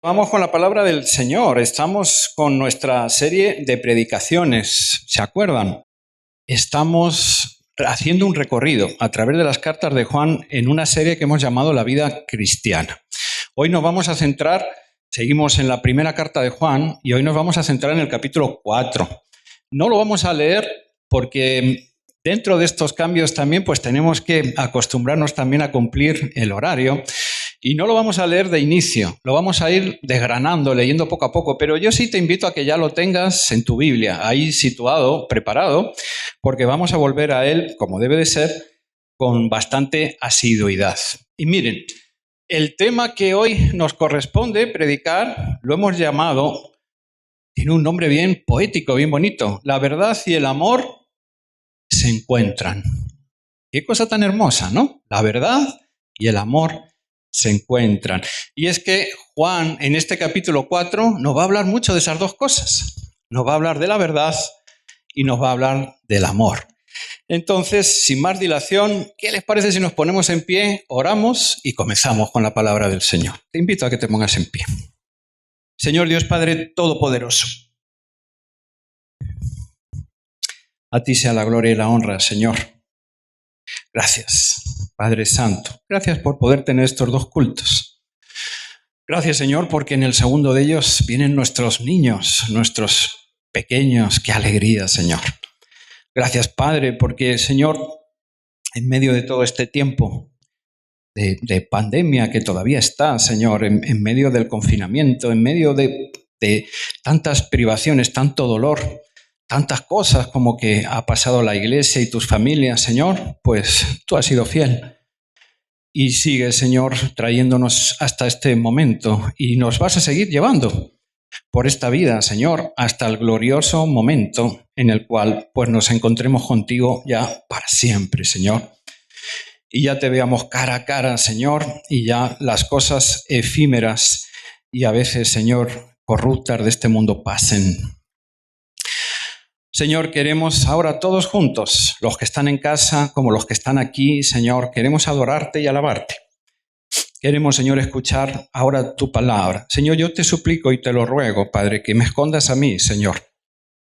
Vamos con la palabra del Señor. Estamos con nuestra serie de predicaciones. ¿Se acuerdan? Estamos haciendo un recorrido a través de las cartas de Juan en una serie que hemos llamado La vida cristiana. Hoy nos vamos a centrar, seguimos en la primera carta de Juan y hoy nos vamos a centrar en el capítulo 4. No lo vamos a leer porque dentro de estos cambios también pues tenemos que acostumbrarnos también a cumplir el horario. Y no lo vamos a leer de inicio, lo vamos a ir desgranando, leyendo poco a poco, pero yo sí te invito a que ya lo tengas en tu Biblia, ahí situado, preparado, porque vamos a volver a él, como debe de ser, con bastante asiduidad. Y miren, el tema que hoy nos corresponde predicar lo hemos llamado, tiene un nombre bien poético, bien bonito, la verdad y el amor se encuentran. Qué cosa tan hermosa, ¿no? La verdad y el amor se encuentran. Y es que Juan, en este capítulo 4, nos va a hablar mucho de esas dos cosas. Nos va a hablar de la verdad y nos va a hablar del amor. Entonces, sin más dilación, ¿qué les parece si nos ponemos en pie, oramos y comenzamos con la palabra del Señor? Te invito a que te pongas en pie. Señor Dios Padre Todopoderoso, a ti sea la gloria y la honra, Señor. Gracias, Padre Santo. Gracias por poder tener estos dos cultos. Gracias, Señor, porque en el segundo de ellos vienen nuestros niños, nuestros pequeños. ¡Qué alegría, Señor! Gracias, Padre, porque, Señor, en medio de todo este tiempo de pandemia que todavía está, Señor, en medio del confinamiento, en medio de tantas privaciones, tanto dolor, tantas cosas como que ha pasado la iglesia y tus familias, Señor, pues tú has sido fiel. Y sigue, Señor, trayéndonos hasta este momento y nos vas a seguir llevando por esta vida, Señor, hasta el glorioso momento en el cual pues nos encontremos contigo ya para siempre, Señor. Y ya te veamos cara a cara, Señor, y ya las cosas efímeras y a veces, Señor, corruptas de este mundo pasen. Señor, queremos ahora todos juntos, los que están en casa como los que están aquí, Señor, queremos adorarte y alabarte. Queremos, Señor, escuchar ahora tu palabra. Señor, yo te suplico y te lo ruego, Padre, que me escondas a mí, Señor.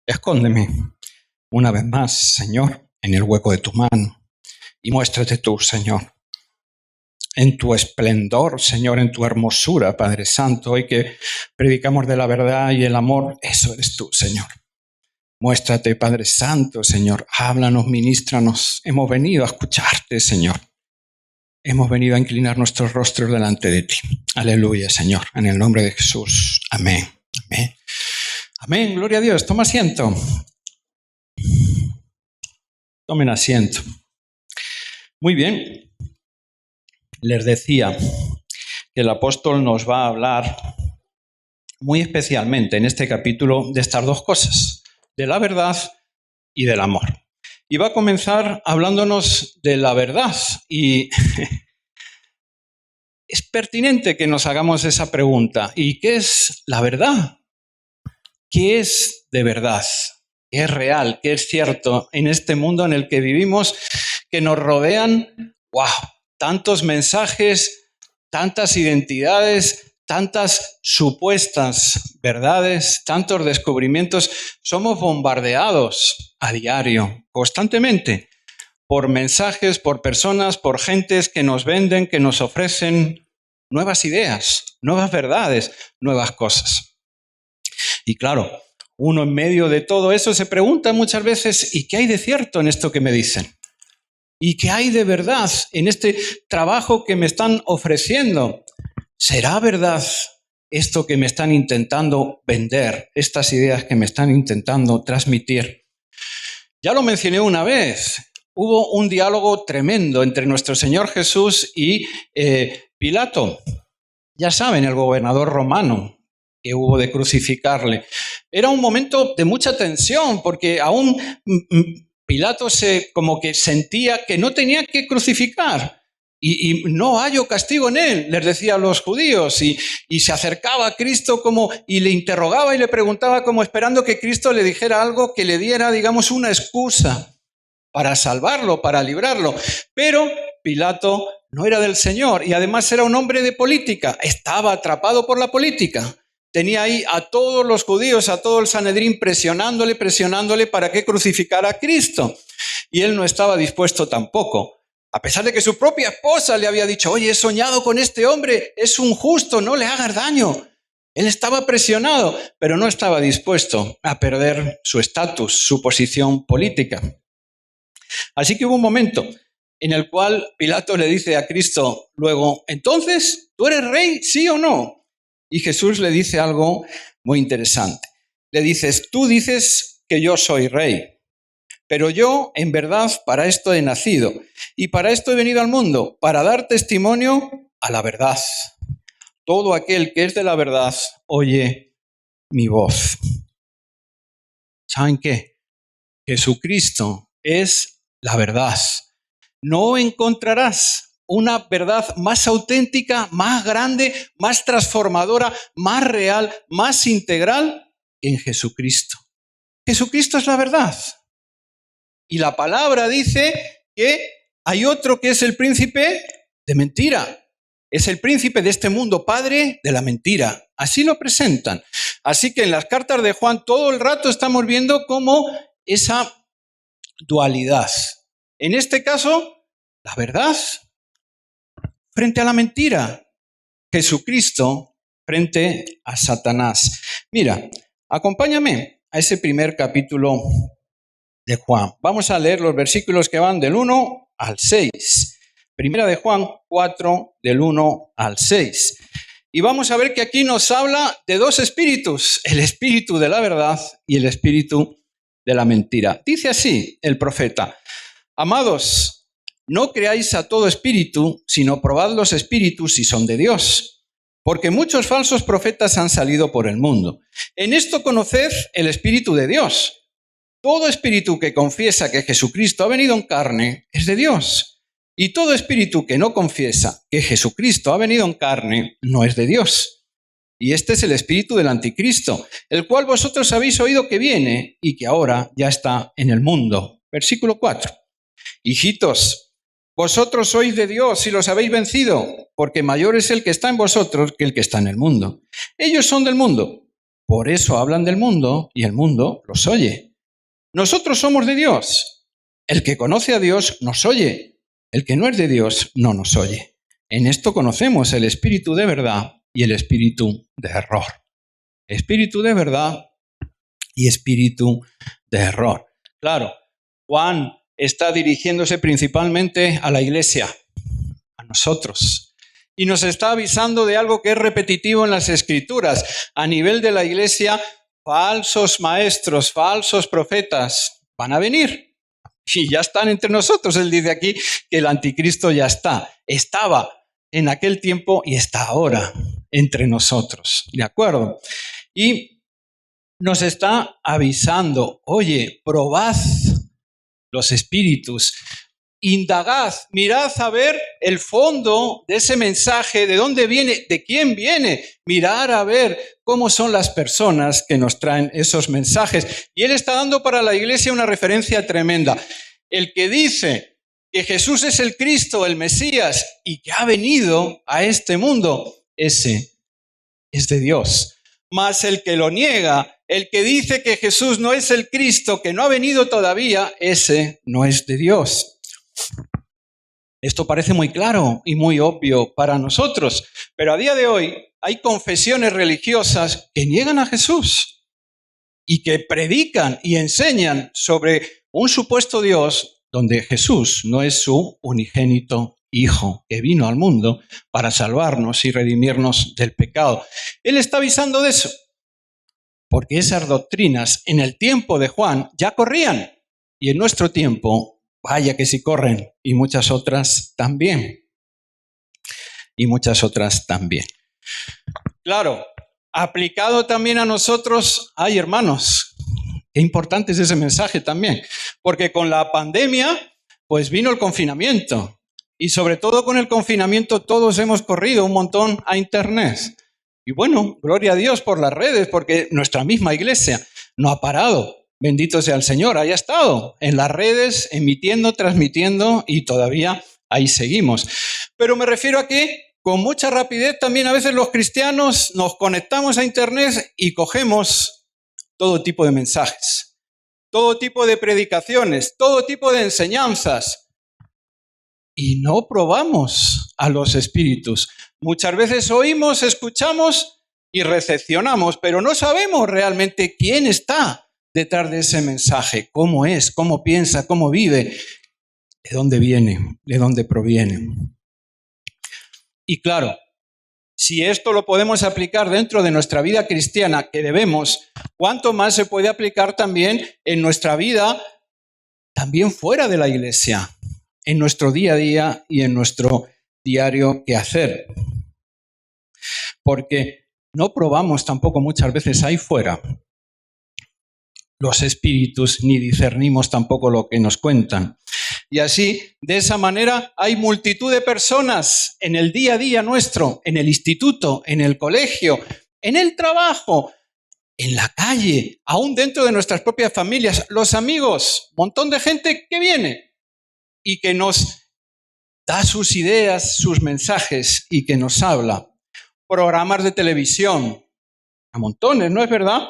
Escóndeme una vez más, Señor, en el hueco de tu mano y muéstrate tú, Señor, en tu esplendor, Señor, en tu hermosura, Padre Santo. Hoy que predicamos de la verdad y el amor, eso eres tú, Señor. Muéstrate, Padre Santo, Señor. Háblanos, ministranos. Hemos venido a escucharte, Señor. Hemos venido a inclinar nuestros rostros delante de ti. Aleluya, Señor. En el nombre de Jesús. Amén. Amén. Amén. Gloria a Dios. Toma asiento. Tomen asiento. Muy bien. Les decía que el apóstol nos va a hablar muy especialmente en este capítulo de estas dos cosas, de la verdad y del amor. Y va a comenzar hablándonos de la verdad. Y es pertinente que nos hagamos esa pregunta. ¿Y qué es la verdad? ¿Qué es de verdad? ¿Qué es real? ¿Qué es cierto en este mundo en el que vivimos, que nos rodean? ¡Wow! Tantos mensajes, tantas identidades, tantas supuestas verdades, tantos descubrimientos. Somos bombardeados a diario, constantemente, por mensajes, por personas, por gentes que nos venden, que nos ofrecen nuevas ideas, nuevas verdades, nuevas cosas. Y claro, uno en medio de todo eso se pregunta muchas veces, ¿y qué hay de cierto en esto que me dicen? ¿Y qué hay de verdad en este trabajo que me están ofreciendo? ¿Será verdad esto que me están intentando vender, estas ideas que me están intentando transmitir? Ya lo mencioné una vez. Hubo un diálogo tremendo entre nuestro Señor Jesús y Pilato. Ya saben, el gobernador romano que hubo de crucificarle. Era un momento de mucha tensión porque aún Pilato como que sentía que no tenía que crucificar. Y no hallo castigo en él, les decía a los judíos, y se acercaba a Cristo y le interrogaba y le preguntaba como esperando que Cristo le dijera algo que le diera, digamos, una excusa para salvarlo, para librarlo. Pero Pilato no era del Señor y además era un hombre de política, estaba atrapado por la política. Tenía ahí a todos los judíos, a todo el Sanedrín presionándole para que crucificara a Cristo. Y él no estaba dispuesto tampoco. A pesar de que su propia esposa le había dicho, oye, he soñado con este hombre, es un justo, no le hagas daño. Él estaba presionado, pero no estaba dispuesto a perder su estatus, su posición política. Así que hubo un momento en el cual Pilato le dice a Cristo luego, entonces, ¿tú eres rey, sí o no? Y Jesús le dice algo muy interesante. Le dices, tú dices que yo soy rey, pero yo en verdad para esto he nacido y para esto he venido al mundo, para dar testimonio a la verdad. Todo aquel que es de la verdad oye mi voz. ¿Saben qué? Jesucristo es la verdad. No encontrarás una verdad más auténtica, más grande, más transformadora, más real, más integral que en Jesucristo. Jesucristo es la verdad. Y la palabra dice que hay otro que es el príncipe de mentira. Es el príncipe de este mundo, padre de la mentira. Así lo presentan. Así que en las cartas de Juan todo el rato estamos viendo cómo esa dualidad. En este caso, la verdad frente a la mentira. Jesucristo frente a Satanás. Mira, acompáñame a ese primer capítulo de Juan. Vamos a leer los versículos que van del 1 al 6. Primera de Juan 4, del 1 al 6. Y vamos a ver que aquí nos habla de dos espíritus, el espíritu de la verdad y el espíritu de la mentira. Dice así el profeta, amados, no creáis a todo espíritu, sino probad los espíritus si son de Dios, porque muchos falsos profetas han salido por el mundo. En esto conoced el espíritu de Dios. Todo espíritu que confiesa que Jesucristo ha venido en carne es de Dios. Y todo espíritu que no confiesa que Jesucristo ha venido en carne no es de Dios. Y este es el espíritu del anticristo, el cual vosotros habéis oído que viene y que ahora ya está en el mundo. Versículo 4. Hijitos, vosotros sois de Dios y los habéis vencido, porque mayor es el que está en vosotros que el que está en el mundo. Ellos son del mundo, por eso hablan del mundo y el mundo los oye. Nosotros somos de Dios. El que conoce a Dios nos oye. El que no es de Dios no nos oye. En esto conocemos el espíritu de verdad y el espíritu de error. Espíritu de verdad y espíritu de error. Claro, Juan está dirigiéndose principalmente a la iglesia, a nosotros. Y nos está avisando de algo que es repetitivo en las Escrituras. A nivel de la iglesia, falsos maestros, falsos profetas van a venir. Y ya están entre nosotros. Él dice aquí que el anticristo ya está. Estaba en aquel tiempo y está ahora entre nosotros. ¿De acuerdo? Y nos está avisando, oye, probad los espíritus, indagad, mirad a ver el fondo de ese mensaje, de dónde viene, de quién viene, mirar a ver cómo son las personas que nos traen esos mensajes. Y él está dando para la iglesia una referencia tremenda. El que dice que Jesús es el Cristo, el Mesías, y que ha venido a este mundo, ese es de Dios. Mas el que lo niega, el que dice que Jesús no es el Cristo, que no ha venido todavía, ese no es de Dios. Esto parece muy claro y muy obvio para nosotros, pero a día de hoy hay confesiones religiosas que niegan a Jesús y que predican y enseñan sobre un supuesto Dios donde Jesús no es su unigénito Hijo que vino al mundo para salvarnos y redimirnos del pecado. Él está avisando de eso, porque esas doctrinas en el tiempo de Juan ya corrían y en nuestro tiempo vaya que sí corren, y muchas otras también. Y muchas otras también. Claro, aplicado también a nosotros, ay hermanos, qué importante es ese mensaje también, porque con la pandemia, pues vino el confinamiento, y sobre todo con el confinamiento todos hemos corrido un montón a internet. Y bueno, gloria a Dios por las redes, porque nuestra misma iglesia no ha parado. Bendito sea el Señor, haya estado en las redes, emitiendo, transmitiendo y todavía ahí seguimos. Pero me refiero a que con mucha rapidez también a veces los cristianos nos conectamos a Internet y cogemos todo tipo de mensajes, todo tipo de predicaciones, todo tipo de enseñanzas y no probamos a los espíritus. Muchas veces oímos, escuchamos y recepcionamos, pero no sabemos realmente quién está detrás de ese mensaje, cómo es, cómo piensa, cómo vive, de dónde viene, de dónde proviene. Y claro, si esto lo podemos aplicar dentro de nuestra vida cristiana, que debemos, ¿cuánto más se puede aplicar también en nuestra vida, también fuera de la iglesia, en nuestro día a día y en nuestro diario quehacer? Porque no probamos tampoco muchas veces ahí fuera los espíritus, ni discernimos tampoco lo que nos cuentan. Y así, de esa manera, hay multitud de personas en el día a día nuestro, en el instituto, en el colegio, en el trabajo, en la calle, aún dentro de nuestras propias familias, los amigos, montón de gente que viene y que nos da sus ideas, sus mensajes y que nos habla. Programas de televisión, a montones, ¿no es verdad?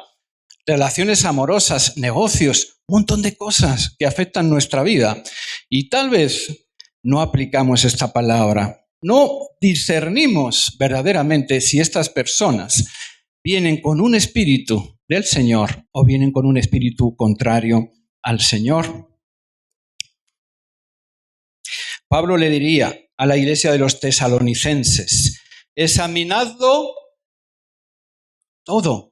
Relaciones amorosas, negocios, un montón de cosas que afectan nuestra vida. Y tal vez no aplicamos esta palabra, no discernimos verdaderamente si estas personas vienen con un espíritu del Señor o vienen con un espíritu contrario al Señor. Pablo le diría a la iglesia de los tesalonicenses: examinadlo todo.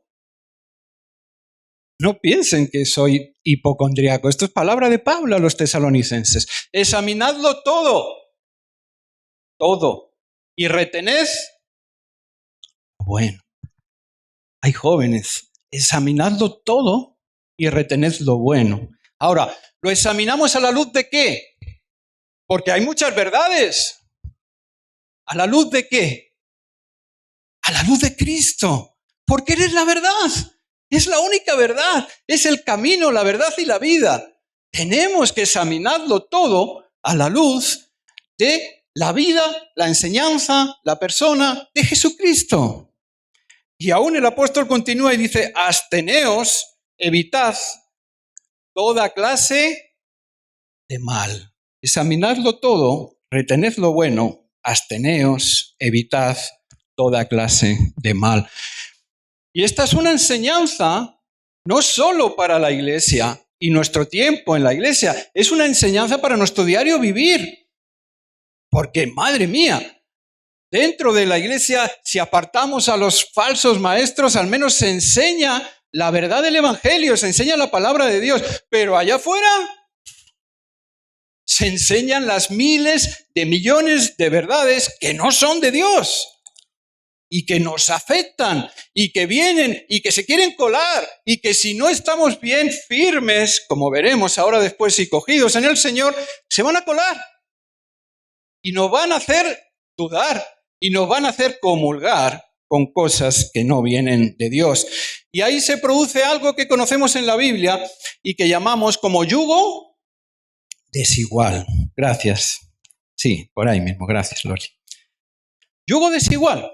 No piensen que soy hipocondriaco. Esto es palabra de Pablo a los tesalonicenses. Examinadlo todo. Todo. Y retened bueno. Hay jóvenes. Examinadlo todo y retened lo bueno. Ahora, ¿lo examinamos a la luz de qué? Porque hay muchas verdades. ¿A la luz de qué? A la luz de Cristo. Porque Él es la verdad. Es la única verdad, es el camino, la verdad y la vida. Tenemos que examinarlo todo a la luz de la vida, la enseñanza, la persona de Jesucristo. Y aún el apóstol continúa y dice: absteneos, evitad toda clase de mal. Examinadlo todo, retened lo bueno, absteneos, evitad toda clase de mal. Y esta es una enseñanza no solo para la iglesia y nuestro tiempo en la iglesia, es una enseñanza para nuestro diario vivir. Porque, madre mía, dentro de la iglesia, si apartamos a los falsos maestros, al menos se enseña la verdad del Evangelio, se enseña la palabra de Dios. Pero allá afuera se enseñan las miles de millones de verdades que no son de Dios y que nos afectan y que vienen y que se quieren colar y que si no estamos bien firmes, como veremos ahora después y cogidos en el Señor, se van a colar y nos van a hacer dudar y nos van a hacer comulgar con cosas que no vienen de Dios. Y ahí se produce algo que conocemos en la Biblia y que llamamos como yugo desigual. Gracias. Sí, por ahí mismo. Gracias, Loli. Yugo desigual.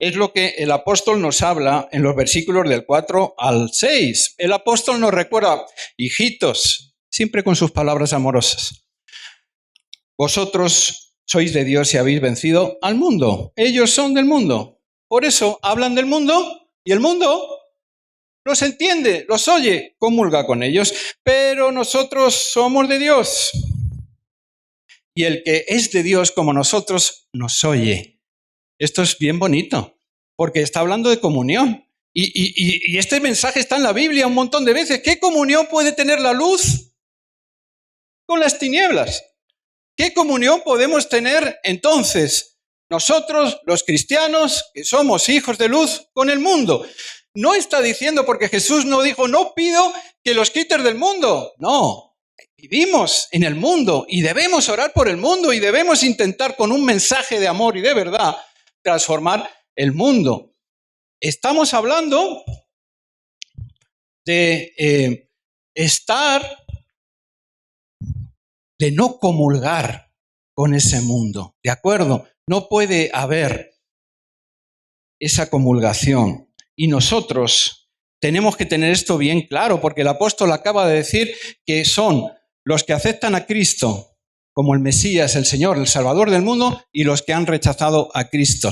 Es lo que el apóstol nos habla en los versículos del 4 al 6. El apóstol nos recuerda: hijitos, siempre con sus palabras amorosas, vosotros sois de Dios y habéis vencido al mundo. Ellos son del mundo. Por eso hablan del mundo y el mundo los entiende, los oye, comulga con ellos. Pero nosotros somos de Dios. Y el que es de Dios como nosotros nos oye. Esto es bien bonito, porque está hablando de comunión. Y este mensaje está en la Biblia un montón de veces. ¿Qué comunión puede tener la luz con las tinieblas? ¿Qué comunión podemos tener entonces nosotros, los cristianos, que somos hijos de luz, con el mundo? No está diciendo, porque Jesús no dijo: no pido que los quites del mundo. No, vivimos en el mundo y debemos orar por el mundo y debemos intentar con un mensaje de amor y de verdad transformar el mundo. Estamos hablando de estar de no comulgar con ese mundo, ¿de acuerdo? No puede haber esa comulgación. Y nosotros tenemos que tener esto bien claro, porque el apóstol acaba de decir que son los que aceptan a Cristo como el Mesías, el Señor, el Salvador del mundo, y los que han rechazado a Cristo.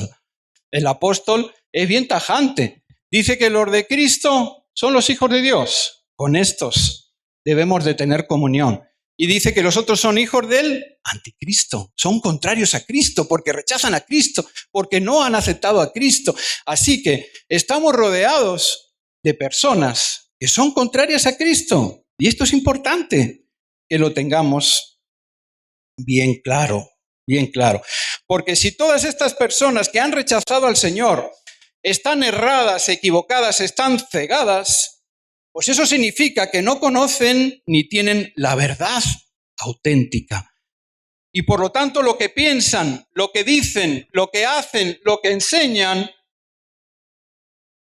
El apóstol es bien tajante. Dice que los de Cristo son los hijos de Dios. Con estos debemos de tener comunión. Y dice que los otros son hijos del anticristo. Son contrarios a Cristo porque rechazan a Cristo, porque no han aceptado a Cristo. Así que estamos rodeados de personas que son contrarias a Cristo. Y esto es importante que lo tengamos bien claro, bien claro. Porque si todas estas personas que han rechazado al Señor están erradas, equivocadas, están cegadas, pues eso significa que no conocen ni tienen la verdad auténtica. Y por lo tanto lo que piensan, lo que dicen, lo que hacen, lo que enseñan,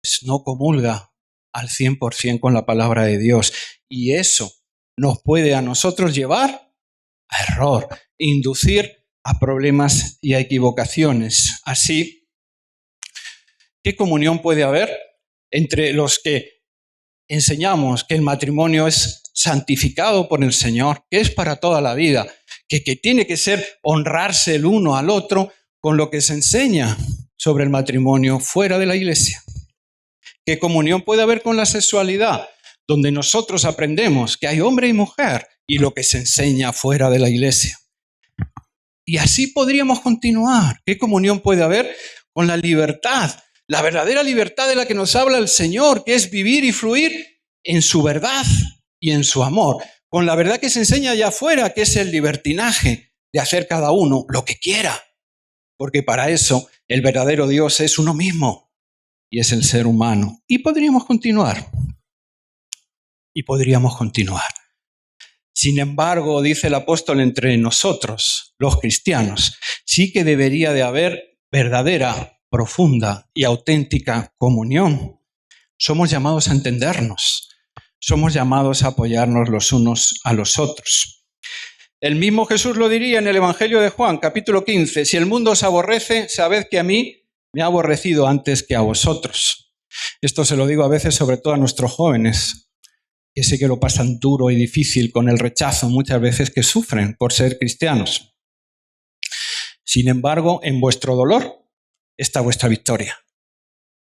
pues no comulga al 100% con la palabra de Dios. Y eso nos puede a nosotros llevar a error, inducir a problemas y a equivocaciones. Así, ¿qué comunión puede haber entre los que enseñamos que el matrimonio es santificado por el Señor, que es para toda la vida, que tiene que ser honrarse el uno al otro con lo que se enseña sobre el matrimonio fuera de la iglesia? ¿Qué comunión puede haber con la sexualidad, donde nosotros aprendemos que hay hombre y mujer y lo que se enseña fuera de la iglesia? Y así podríamos continuar. ¿Qué comunión puede haber con la libertad? La verdadera libertad de la que nos habla el Señor, que es vivir y fluir en su verdad y en su amor. Con la verdad que se enseña allá afuera, que es el libertinaje de hacer cada uno lo que quiera. Porque para eso el verdadero Dios es uno mismo y es el ser humano. Y podríamos continuar. Y podríamos continuar. Sin embargo, dice el apóstol, entre nosotros, los cristianos, sí que debería de haber verdadera, profunda y auténtica comunión. Somos llamados a entendernos, somos llamados a apoyarnos los unos a los otros. El mismo Jesús lo diría en el Evangelio de Juan, capítulo 15, si el mundo os aborrece, sabed que a mí me ha aborrecido antes que a vosotros. Esto se lo digo a veces sobre todo a nuestros jóvenes, que sé que lo pasan duro y difícil con el rechazo muchas veces que sufren por ser cristianos. Sin embargo, en vuestro dolor está vuestra victoria.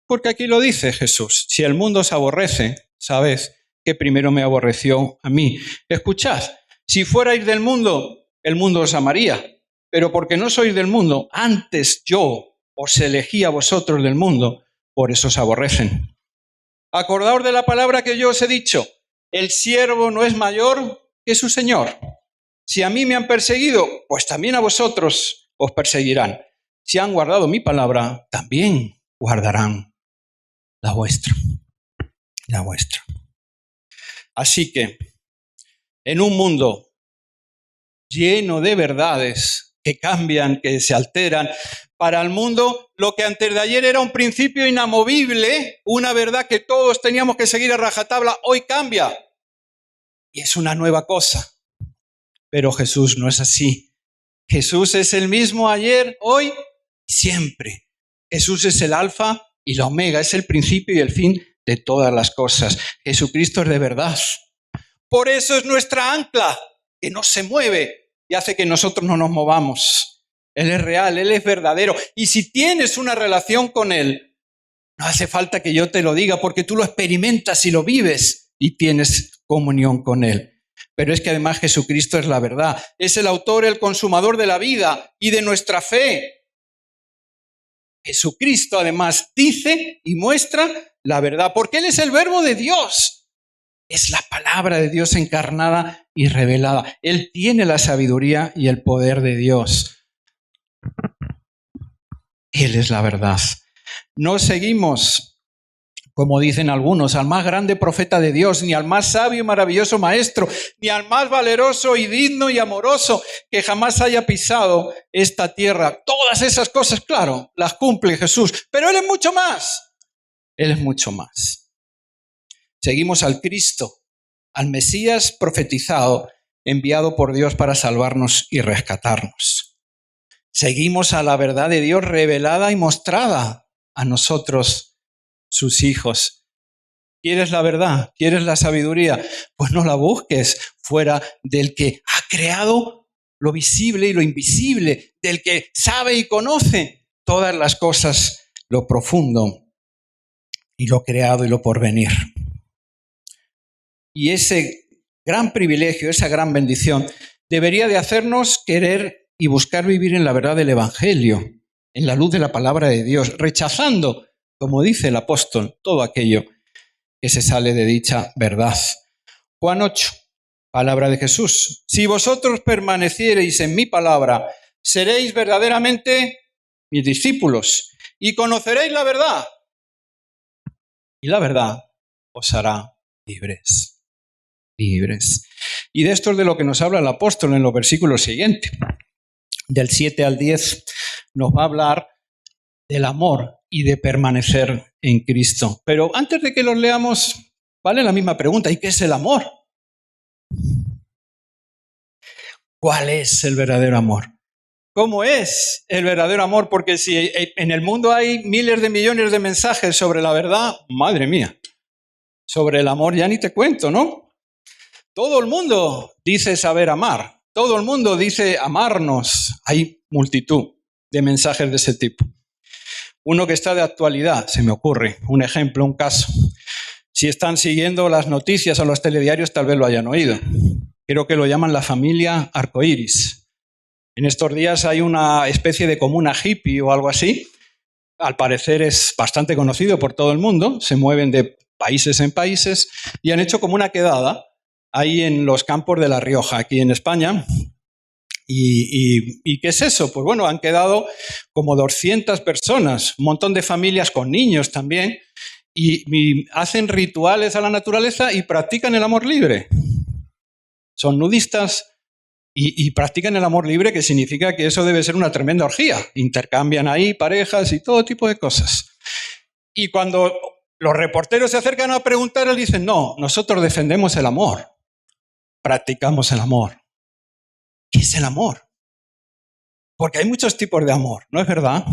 Porque aquí lo dice Jesús, si el mundo os aborrece, sabed que primero me aborreció a mí. Escuchad, si fuerais del mundo, el mundo os amaría, pero porque no sois del mundo, antes yo os elegí a vosotros del mundo, por eso os aborrecen. Acordaos de la palabra que yo os he dicho, el siervo no es mayor que su señor. Si a mí me han perseguido, pues también a vosotros os perseguirán. Si han guardado mi palabra, también guardarán la vuestra. La vuestra. Así que, en un mundo lleno de verdades que cambian, que se alteran, para el mundo lo que antes de ayer era un principio inamovible, una verdad que todos teníamos que seguir a rajatabla, hoy cambia. Y es una nueva cosa. Pero Jesús no es así. Jesús es el mismo ayer, hoy y siempre. Jesús es el alfa y la omega, es el principio y el fin de todas las cosas. Jesucristo es de verdad. Por eso es nuestra ancla, que no se mueve y hace que nosotros no nos movamos. Él es real, Él es verdadero. Y si tienes una relación con Él, no hace falta que yo te lo diga, porque tú lo experimentas y lo vives y tienes comunión con Él. Pero es que además Jesucristo es la verdad. Es el autor, el consumador de la vida y de nuestra fe. Jesucristo además dice y muestra la verdad, porque Él es el verbo de Dios. Es la palabra de Dios encarnada y revelada. Él tiene la sabiduría y el poder de Dios. Él es la verdad. No seguimos, como dicen algunos, al más grande profeta de Dios, ni al más sabio y maravilloso maestro, ni al más valeroso y digno y amoroso que jamás haya pisado esta tierra. Todas esas cosas, claro, las cumple Jesús, pero Él es mucho más. Él es mucho más. Seguimos al Cristo, al Mesías profetizado, enviado por Dios para salvarnos y rescatarnos. Seguimos a la verdad de Dios revelada y mostrada a nosotros, sus hijos. ¿Quieres la verdad? ¿Quieres la sabiduría? Pues no la busques fuera del que ha creado lo visible y lo invisible, del que sabe y conoce todas las cosas, lo profundo y lo creado y lo porvenir. Y ese gran privilegio, esa gran bendición, debería de hacernos querer y buscar vivir en la verdad del Evangelio, en la luz de la palabra de Dios, rechazando, como dice el apóstol, todo aquello que se sale de dicha verdad. Juan 8, palabra de Jesús. Si vosotros permaneciereis en mi palabra, seréis verdaderamente mis discípulos y conoceréis la verdad. Y la verdad os hará libres. Libres. Y de esto es de lo que nos habla el apóstol en los versículos siguientes. Del 7 al 10 nos va a hablar del amor y de permanecer en Cristo. Pero antes de que los leamos, vale la misma pregunta. ¿Y qué es el amor? ¿Cuál es el verdadero amor? ¿Cómo es el verdadero amor? Porque si en el mundo hay miles de millones de mensajes sobre la verdad, madre mía, sobre el amor ya ni te cuento, ¿no? Todo el mundo dice saber amar, todo el mundo dice amarnos. Hay multitud de mensajes de ese tipo. Uno que está de actualidad, se me ocurre, un ejemplo, un caso. Si están siguiendo las noticias o los telediarios, tal vez lo hayan oído. Creo que lo llaman la familia arcoíris. En estos días hay una especie de comuna hippie o algo así. Al parecer es bastante conocido por todo el mundo. Se mueven de países en países y han hecho como una quedada ahí en los campos de La Rioja, aquí en España. ¿Y qué es eso? Pues bueno, han quedado como 200 personas, un montón de familias con niños también, y hacen rituales a la naturaleza y practican el amor libre. Son nudistas y practican el amor libre, que significa que eso debe ser una tremenda orgía. Intercambian ahí parejas y todo tipo de cosas. Y cuando los reporteros se acercan a preguntar, él dicen, no, nosotros defendemos el amor, practicamos el amor. ¿Qué es el amor? Porque hay muchos tipos de amor, ¿no es verdad?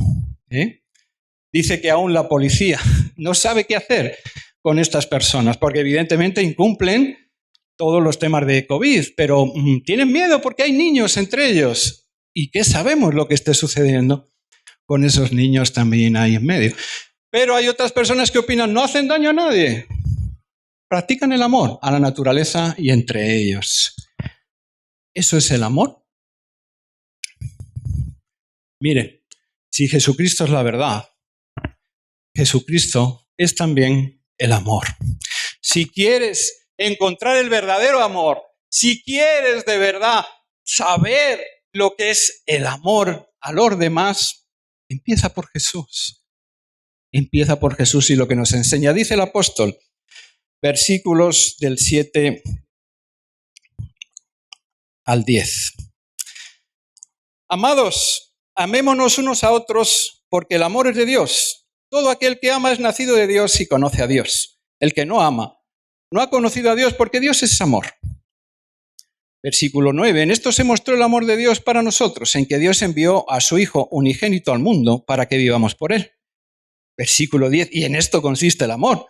Dice que aún la policía no sabe qué hacer con estas personas, porque evidentemente incumplen todos los temas de COVID, pero tienen miedo porque hay niños entre ellos. ¿Y qué sabemos lo que esté sucediendo con esos niños también ahí en medio? Pero hay otras personas que opinan, no hacen daño a nadie. Practican el amor a la naturaleza y entre ellos. ¿Eso es el amor? Mire, si Jesucristo es la verdad, Jesucristo es también el amor. Si quieres encontrar el verdadero amor, si quieres de verdad saber lo que es el amor a los demás, empieza por Jesús. Empieza por Jesús y lo que nos enseña. Dice el apóstol, versículos del 7 al 10. Amados, amémonos unos a otros porque el amor es de Dios. Todo aquel que ama es nacido de Dios y conoce a Dios. El que no ama no ha conocido a Dios porque Dios es amor. Versículo 9. En esto se mostró el amor de Dios para nosotros, en que Dios envió a su Hijo unigénito al mundo para que vivamos por él. Versículo 10. Y en esto consiste el amor.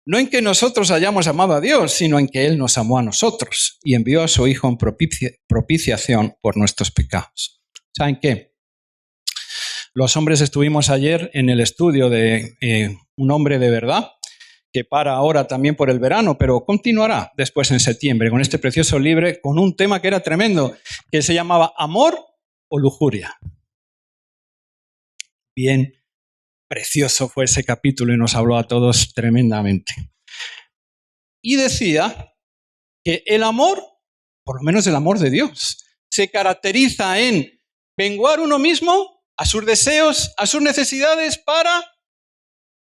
No en que nosotros hayamos amado a Dios, sino en que Él nos amó a nosotros y envió a su Hijo en propiciación por nuestros pecados. ¿Saben qué? Los hombres estuvimos ayer en el estudio de un hombre de verdad, que para ahora también por el verano, pero continuará después en septiembre con este precioso libro, con un tema que era tremendo, que se llamaba Amor o Lujuria. Bien precioso fue ese capítulo y nos habló a todos tremendamente. Y decía que el amor, por lo menos el amor de Dios, se caracteriza en menguar uno mismo a sus deseos, a sus necesidades para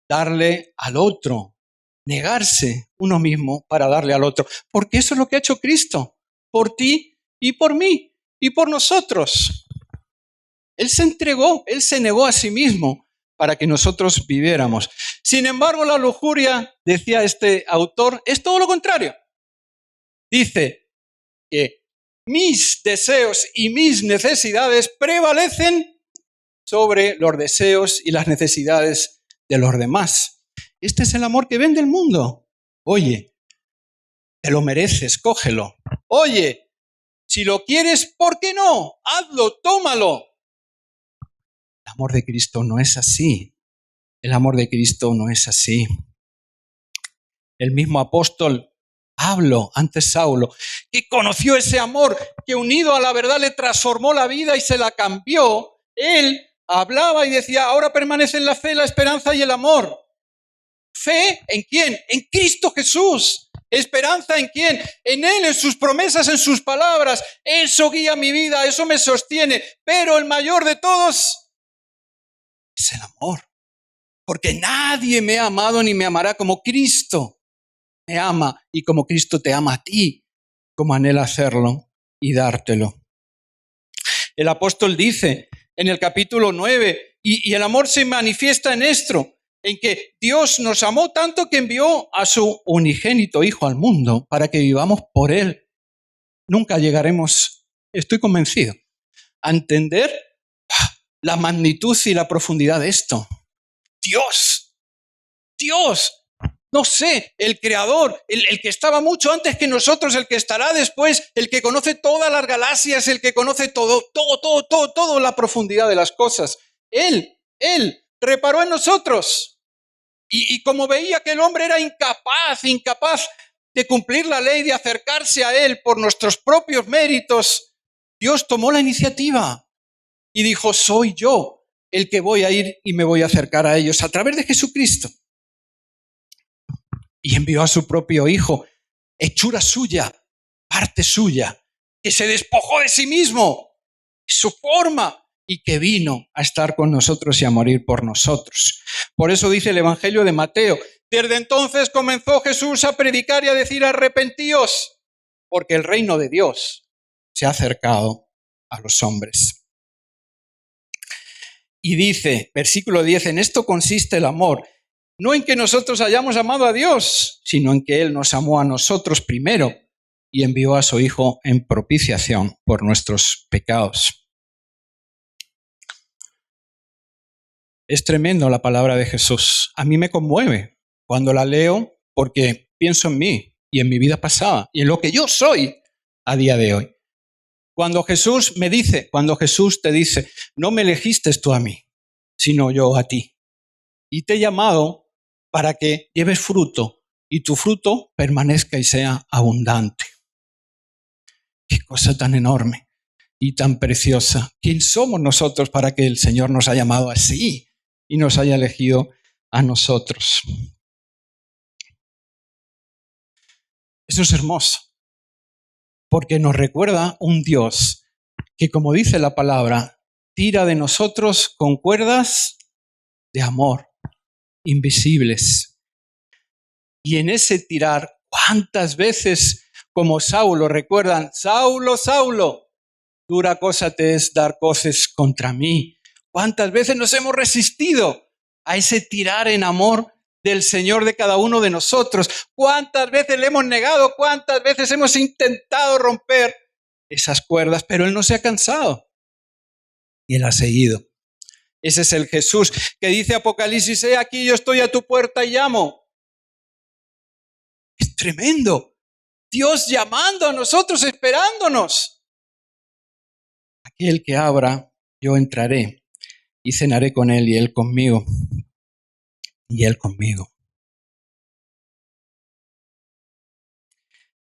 darle al otro, negarse uno mismo para darle al otro, porque eso es lo que ha hecho Cristo, por ti y por mí y por nosotros. Él se entregó, Él se negó a sí mismo para que nosotros viviéramos. Sin embargo, la lujuria, decía este autor, es todo lo contrario. Dice que mis deseos y mis necesidades prevalecen sobre los deseos y las necesidades de los demás. Este es el amor que vende el mundo. Oye, te lo mereces, cógelo. Oye, si lo quieres, ¿por qué no? Hazlo, tómalo. El amor de Cristo no es así. El amor de Cristo no es así. El mismo apóstol Pablo, antes Saulo, que conoció ese amor que unido a la verdad le transformó la vida y se la cambió, él hablaba y decía, ahora permanecen la fe, la esperanza y el amor. ¿Fe en quién? En Cristo Jesús. ¿Esperanza en quién? En Él, en sus promesas, en sus palabras. Eso guía mi vida, eso me sostiene. Pero el mayor de todos es el amor. Porque nadie me ha amado ni me amará como Cristo me ama y como Cristo te ama a ti, como anhela hacerlo y dártelo. El apóstol dice en el capítulo 9, y el amor se manifiesta en esto, en que Dios nos amó tanto que envió a su unigénito Hijo al mundo para que vivamos por Él. Nunca llegaremos, estoy convencido, a entender la magnitud y la profundidad de esto. Dios, no sé, el creador, el que estaba mucho antes que nosotros, el que estará después, el que conoce todas las galaxias, el que conoce todo, la profundidad de las cosas. Él reparó en nosotros. Y como veía que el hombre era incapaz de cumplir la ley, de acercarse a Él por nuestros propios méritos, Dios tomó la iniciativa y dijo, soy yo el que voy a ir y me voy a acercar a ellos a través de Jesucristo. Y envió a su propio Hijo, hechura suya, parte suya, que se despojó de sí mismo, su forma, y que vino a estar con nosotros y a morir por nosotros. Por eso dice el Evangelio de Mateo, desde entonces comenzó Jesús a predicar y a decir, arrepentíos, porque el reino de Dios se ha acercado a los hombres. Y dice, versículo 10, en esto consiste el amor, no en que nosotros hayamos amado a Dios, sino en que Él nos amó a nosotros primero y envió a su Hijo en propiciación por nuestros pecados. Es tremendo la palabra de Jesús. A mí me conmueve cuando la leo porque pienso en mí y en mi vida pasada y en lo que yo soy a día de hoy. Cuando Jesús te dice, no me elegiste tú a mí, sino yo a ti. Y te he llamado para que lleves fruto y tu fruto permanezca y sea abundante. Qué cosa tan enorme y tan preciosa. ¿Quién somos nosotros para que el Señor nos haya llamado así y nos haya elegido a nosotros? Eso es hermoso, porque nos recuerda un Dios que, como dice la palabra, tira de nosotros con cuerdas de amor invisibles. Y en ese tirar, ¿cuántas veces, como Saulo, recuerdan, Saulo, Saulo, dura cosa te es dar coces contra mí? ¿Cuántas veces nos hemos resistido a ese tirar en amor del Señor de cada uno de nosotros? ¿Cuántas veces le hemos negado? ¿Cuántas veces hemos intentado romper esas cuerdas? Pero Él no se ha cansado y Él ha seguido. Ese es el Jesús que dice Apocalipsis, he aquí yo estoy a tu puerta y llamo. Es tremendo. Dios llamando a nosotros, esperándonos. Aquel que abra, yo entraré y cenaré con Él y Él conmigo. Y Él conmigo.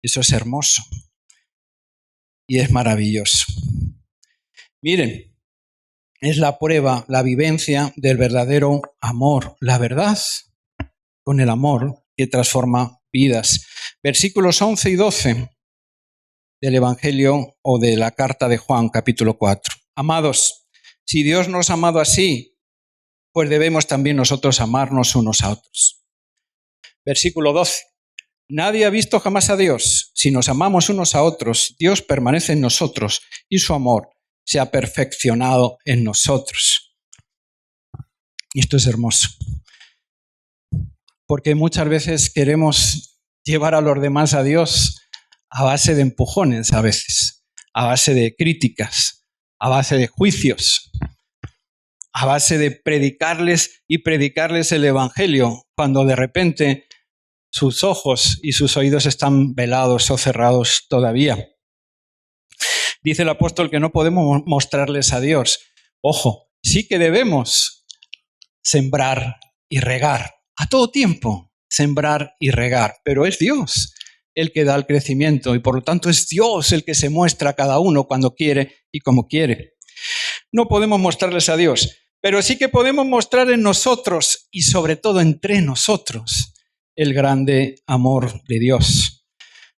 Eso es hermoso. Y es maravilloso. Miren, es la prueba, la vivencia del verdadero amor. La verdad con el amor que transforma vidas. Versículos 11 y 12 del Evangelio o de la carta de Juan, capítulo 4. Amados, si Dios nos ha amado así, pues debemos también nosotros amarnos unos a otros. Versículo 12. Nadie ha visto jamás a Dios. Si nos amamos unos a otros, Dios permanece en nosotros y su amor se ha perfeccionado en nosotros. Y esto es hermoso. Porque muchas veces queremos llevar a los demás a Dios a base de empujones a veces, a base de críticas, a base de juicios, a base de predicarles y predicarles el Evangelio, cuando de repente sus ojos y sus oídos están velados o cerrados todavía. Dice el apóstol que no podemos mostrarles a Dios. Ojo, sí que debemos sembrar y regar a todo tiempo, sembrar y regar, pero es Dios el que da el crecimiento y por lo tanto es Dios el que se muestra a cada uno cuando quiere y como quiere. No podemos mostrarles a Dios, pero sí que podemos mostrar en nosotros y sobre todo entre nosotros el grande amor de Dios.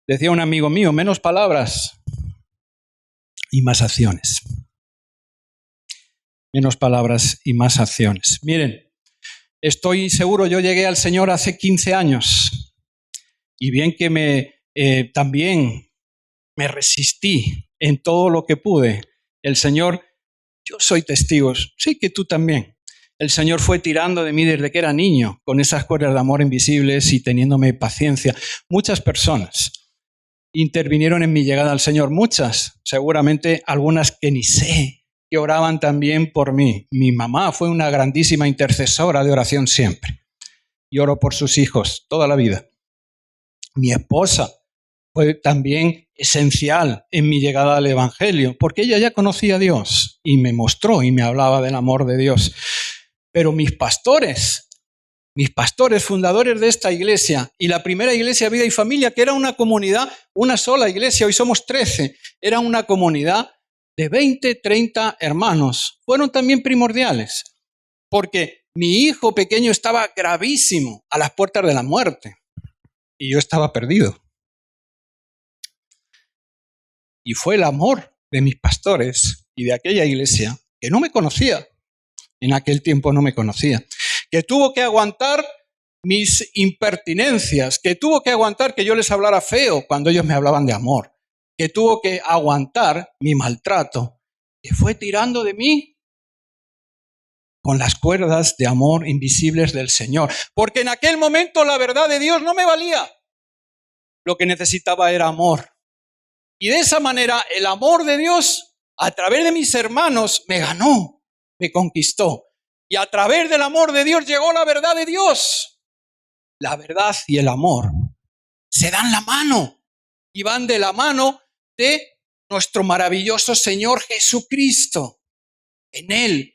Decía un amigo mío, menos palabras y más acciones. Menos palabras y más acciones. Miren, estoy seguro, yo llegué al Señor hace 15 años y bien que también me resistí en todo lo que pude. El Señor, yo soy testigo, sí que tú también. El Señor fue tirando de mí desde que era niño, con esas cuerdas de amor invisibles y teniéndome paciencia. Muchas personas intervinieron en mi llegada al Señor, muchas, seguramente algunas que ni sé, que oraban también por mí. Mi mamá fue una grandísima intercesora de oración siempre. Y oro por sus hijos toda la vida. Mi esposa fue también esencial en mi llegada al Evangelio, porque ella ya conocía a Dios y me mostró y me hablaba del amor de Dios. Pero mis pastores fundadores de esta iglesia y la primera iglesia Vida y Familia, que era una comunidad, una sola iglesia, hoy somos 13, era una comunidad de 20, 30 hermanos, fueron también primordiales, porque mi hijo pequeño estaba gravísimo a las puertas de la muerte y yo estaba perdido. Y fue el amor de mis pastores y de aquella iglesia, que no me conocía, en aquel tiempo no me conocía, que tuvo que aguantar mis impertinencias, que tuvo que aguantar que yo les hablara feo cuando ellos me hablaban de amor, que tuvo que aguantar mi maltrato, que fue tirando de mí con las cuerdas de amor invisibles del Señor. Porque en aquel momento la verdad de Dios no me valía. Lo que necesitaba era amor. Y de esa manera el amor de Dios, a través de mis hermanos, me ganó, me conquistó. Y a través del amor de Dios llegó la verdad de Dios. La verdad y el amor se dan la mano y van de la mano de nuestro maravilloso Señor Jesucristo. En Él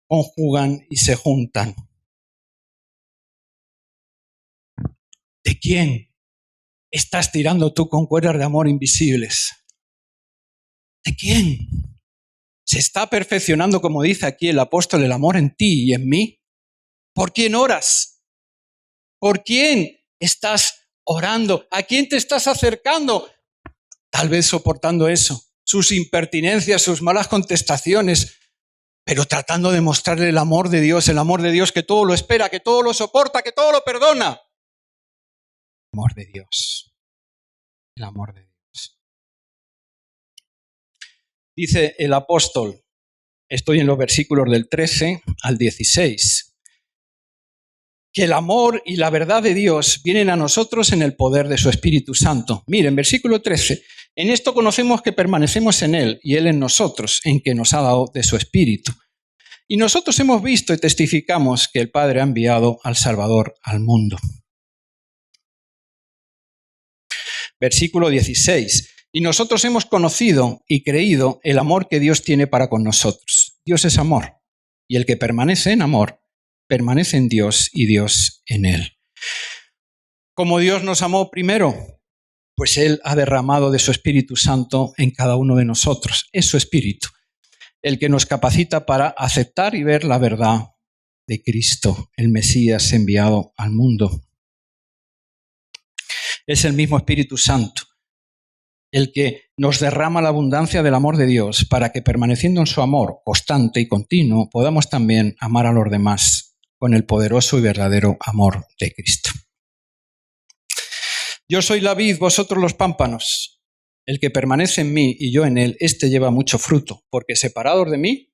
conjugan y se juntan. ¿De quién estás tirando tú con cuerdas de amor invisibles? ¿De quién? ¿Se está perfeccionando, como dice aquí el apóstol, el amor en ti y en mí? ¿Por quién oras? ¿Por quién estás orando? ¿A quién te estás acercando? Tal vez soportando eso, sus impertinencias, sus malas contestaciones, pero tratando de mostrarle el amor de Dios que todo lo espera, que todo lo soporta, que todo lo perdona. El amor de Dios. El amor de Dios. Dice el apóstol, estoy en los versículos del 13 al 16, que el amor y la verdad de Dios vienen a nosotros en el poder de su Espíritu Santo. Miren, versículo 13, en esto conocemos que permanecemos en Él y Él en nosotros, en que nos ha dado de su Espíritu. Y nosotros hemos visto y testificamos que el Padre ha enviado al Salvador al mundo. Versículo 16. Y nosotros hemos conocido y creído el amor que Dios tiene para con nosotros. Dios es amor. Y el que permanece en amor, permanece en Dios y Dios en él. Como Dios nos amó primero, pues Él ha derramado de su Espíritu Santo en cada uno de nosotros. Es su Espíritu el que nos capacita para aceptar y ver la verdad de Cristo, el Mesías enviado al mundo. Es el mismo Espíritu Santo el que nos derrama la abundancia del amor de Dios para que, permaneciendo en su amor constante y continuo, podamos también amar a los demás con el poderoso y verdadero amor de Cristo. Yo soy la vid, vosotros los pámpanos. El que permanece en mí y yo en él, éste lleva mucho fruto, porque separados de mí,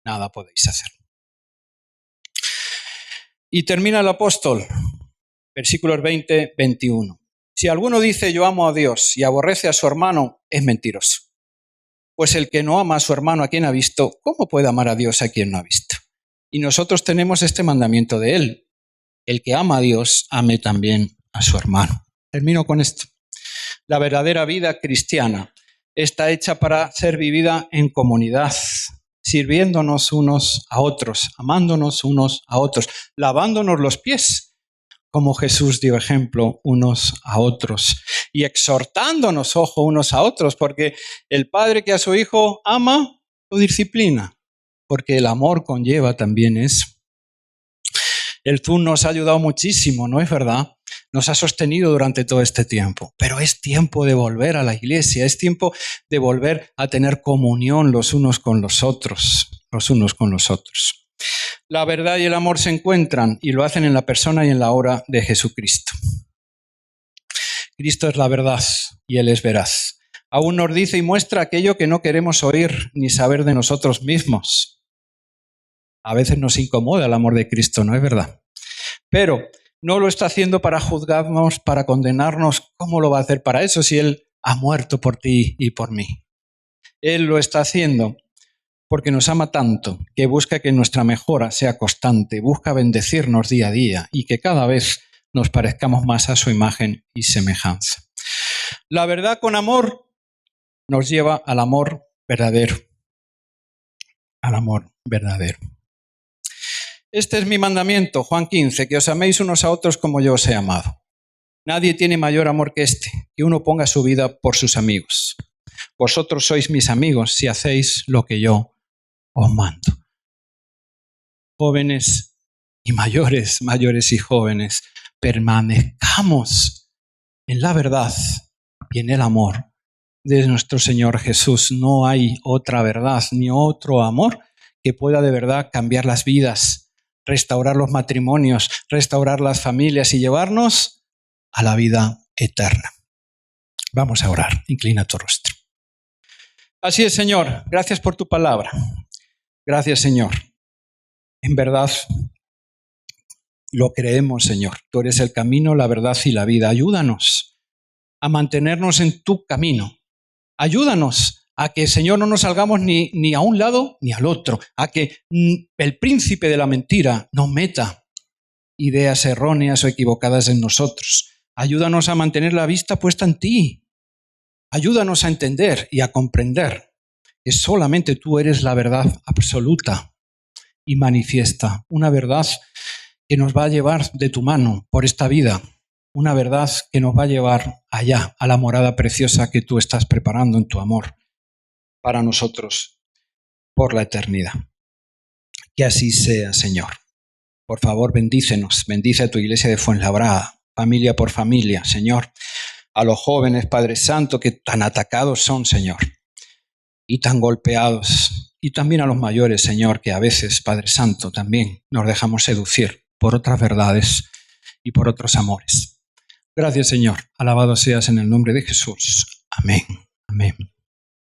nada podéis hacer. Y termina el apóstol, versículos 20, 21. Si alguno dice yo amo a Dios y aborrece a su hermano, es mentiroso. Pues el que no ama a su hermano a quien ha visto, ¿cómo puede amar a Dios a quien no ha visto? Y nosotros tenemos este mandamiento de él. El que ama a Dios, ame también a su hermano. Termino con esto. La verdadera vida cristiana está hecha para ser vivida en comunidad, sirviéndonos unos a otros, amándonos unos a otros, lavándonos los pies, como Jesús dio ejemplo unos a otros, y exhortándonos, ojo, unos a otros, porque el padre que a su hijo ama, lo disciplina, porque el amor conlleva también eso. El Zoom nos ha ayudado muchísimo, ¿no es verdad? Nos ha sostenido durante todo este tiempo, pero es tiempo de volver a la iglesia, es tiempo de volver a tener comunión los unos con los otros, La verdad y el amor se encuentran y lo hacen en la persona y en la obra de Jesucristo. Cristo es la verdad y Él es veraz. Aún nos dice y muestra aquello que no queremos oír ni saber de nosotros mismos. A veces nos incomoda el amor de Cristo, ¿no es verdad? Pero no lo está haciendo para juzgarnos, para condenarnos. ¿Cómo lo va a hacer para eso si Él ha muerto por ti y por mí? Él lo está haciendo porque nos ama tanto, que busca que nuestra mejora sea constante, busca bendecirnos día a día y que cada vez nos parezcamos más a su imagen y semejanza. La verdad con amor nos lleva al amor verdadero. Al amor verdadero. Este es mi mandamiento, Juan 15, que os améis unos a otros como yo os he amado. Nadie tiene mayor amor que este, que uno ponga su vida por sus amigos. Vosotros sois mis amigos si hacéis lo que yo os mando. Jóvenes y mayores, mayores y jóvenes, permanezcamos en la verdad y en el amor de nuestro Señor Jesús. No hay otra verdad ni otro amor que pueda de verdad cambiar las vidas, restaurar los matrimonios, restaurar las familias y llevarnos a la vida eterna. Vamos a orar. Inclina tu rostro. Así es, Señor. Gracias por tu palabra. Gracias, Señor. En verdad, lo creemos, Señor. Tú eres el camino, la verdad y la vida. Ayúdanos a mantenernos en tu camino. Ayúdanos a que, Señor, no nos salgamos ni a un lado ni al otro. A que el príncipe de la mentira no meta ideas erróneas o equivocadas en nosotros. Ayúdanos a mantener la vista puesta en ti. Ayúdanos a entender y a comprender que solamente tú eres la verdad absoluta y manifiesta. Una verdad que nos va a llevar de tu mano por esta vida. Una verdad que nos va a llevar allá, a la morada preciosa que tú estás preparando en tu amor para nosotros por la eternidad. Que así sea, Señor. Por favor, bendícenos. Bendice a tu iglesia de Fuenlabrada, familia por familia, Señor. A los jóvenes, Padre Santo, que tan atacados son, Señor, y tan golpeados. Y también a los mayores, Señor, que a veces, Padre Santo, también nos dejamos seducir por otras verdades y por otros amores. Gracias, Señor. Alabado seas en el nombre de Jesús. Amén. Amén.